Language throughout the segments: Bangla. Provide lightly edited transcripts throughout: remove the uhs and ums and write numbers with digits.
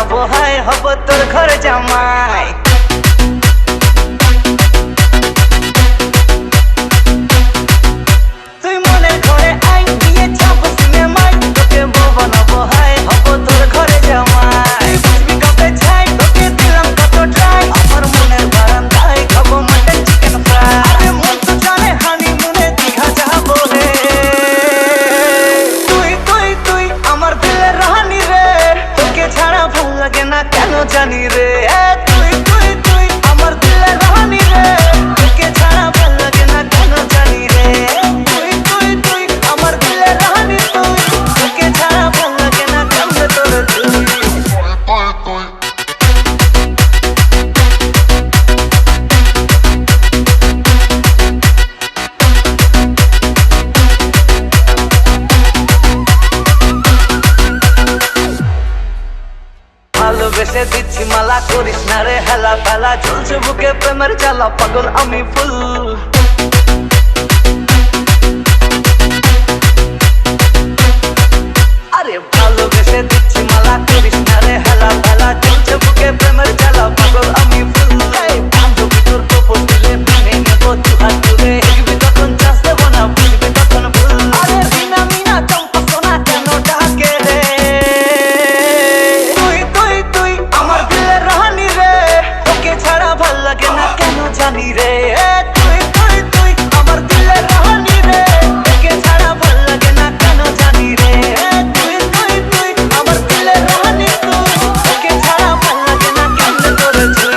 বানাবো হায় হব তোর ঘরে জামাই। তুই মনের ঘরে আই নিয়ে যাবো সিনেমায়, তোকে বউ বানাবো হায় হব তোর ঘরে জামাই। বুঝবি কবে যাই তোকে দিলাম কত ট্রাই, আমার মনের বারান্দায় খাবো মাটন চিকেন ফ্রাই। আরে মন তো জানে হানিমুনে দীঘা যাবো রে। তুই তুই তুই আমার দিলের রানী রে, তোকে ছাড়া ভাল লাগে না কেন জানি রে। তুই তুই তুই আমার দিলের রানী রে, তোকে ছাড়া ভাল লাগে না কেন জানি রে। তুই তুই তুই আমার দিলের রানী তুই, তোকে ছাড়া ভাল লাগে না কেমনে তোর তুই। ভালোবেসে দিচ্ছি মালা, করিস না রে হেলা ফেলা, চলছে বুকে প্রেমের জ্বালা, পাগল আমি ফুল। আরে ভালোবেসে দিচ্ছি মালা, করিস না রে হেলা ফেলা, চলছে বুকে প্রেমের জ্বালা, পাগল আমি ফুল। বান্ধবী তোর কপর দিলে ভেঙে নেবো দুহাত তুলে, দেখবি তখন চাষ দেবো না, বুঝবি তখন ভুল। আরে বিনা মিনা চম্পা সোনা কেন ডাকে রে। তুই তুই তুই আমার দিলের রানী রে, তোকে ছাড়া ভাল লাগে না কেন জানি রে। তুই তুই তুই আমার দিলের রানী রে, তোকে ছাড়া ভাল লাগে না কেন জানি রে। তুই তুই তুই আমার দিলের রানী তুই, তোকে ছাড়া ভাল লাগে না কেমনে তোর তুই।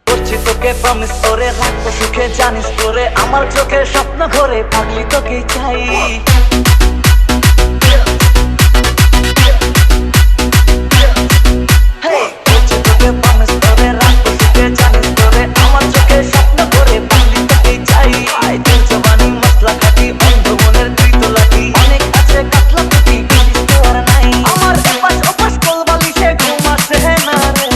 করছি তোকে প্রমিস করে রাখবো সুখে জানিস করে, আমার চোখে স্বপ্ন ঘরে পাগলি তোকে চাই। করছি তোকে প্রমিস করে রাখবো সুখে জানিস করে, আমার চোখে স্বপ্ন ঘরে পাগলি তোকে চাই। দিল জবানি মশলা খাটি অন্ধ মনের তুই তো লাঠি, অনেক আছে কাতলা পুঁটি বুঝিস তো আর নাই। আমার এপাশ ওপাশ কোলবালিশে ঘুম আসে না রে।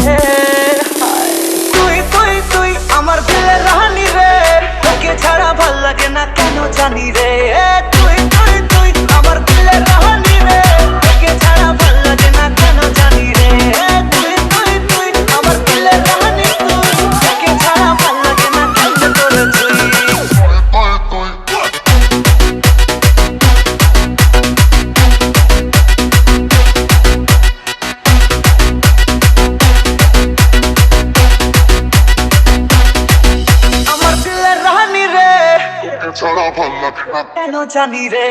তুই তুই তুই আমার দিলের রানী রে, তোকে ছাড়া ভাল লাগে না কেন জানি রে। তুই তুই তুই আমার দিলের রানী রে, তোকে ছাড়া ভাল লাগে না কেন জানি রে। তুই তুই তুই আমার দিলের রানী তুই, তোকে ছাড়া ভাল লাগে না কেমনে তোর তুই। আমার দিলের রানী রে, ছাড়া ভাল লাগে না কেন জানি রে।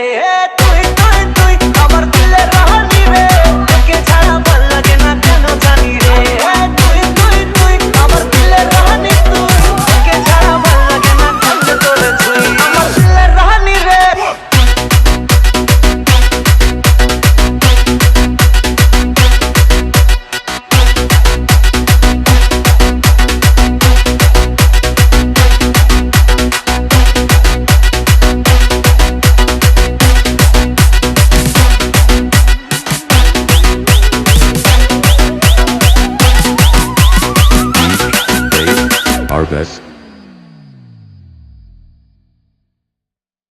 তুই তুই তুই আমার দিলের রানী রে, তোকে ছাড়া ভাল লাগে না কেন জানি রে। তুই তুই তুই আমার দিলের রানী তুই, তোকে ছাড়া ভাল লাগে না কেমনে তোর তুই। আমার দিলের রানী রে। Our best.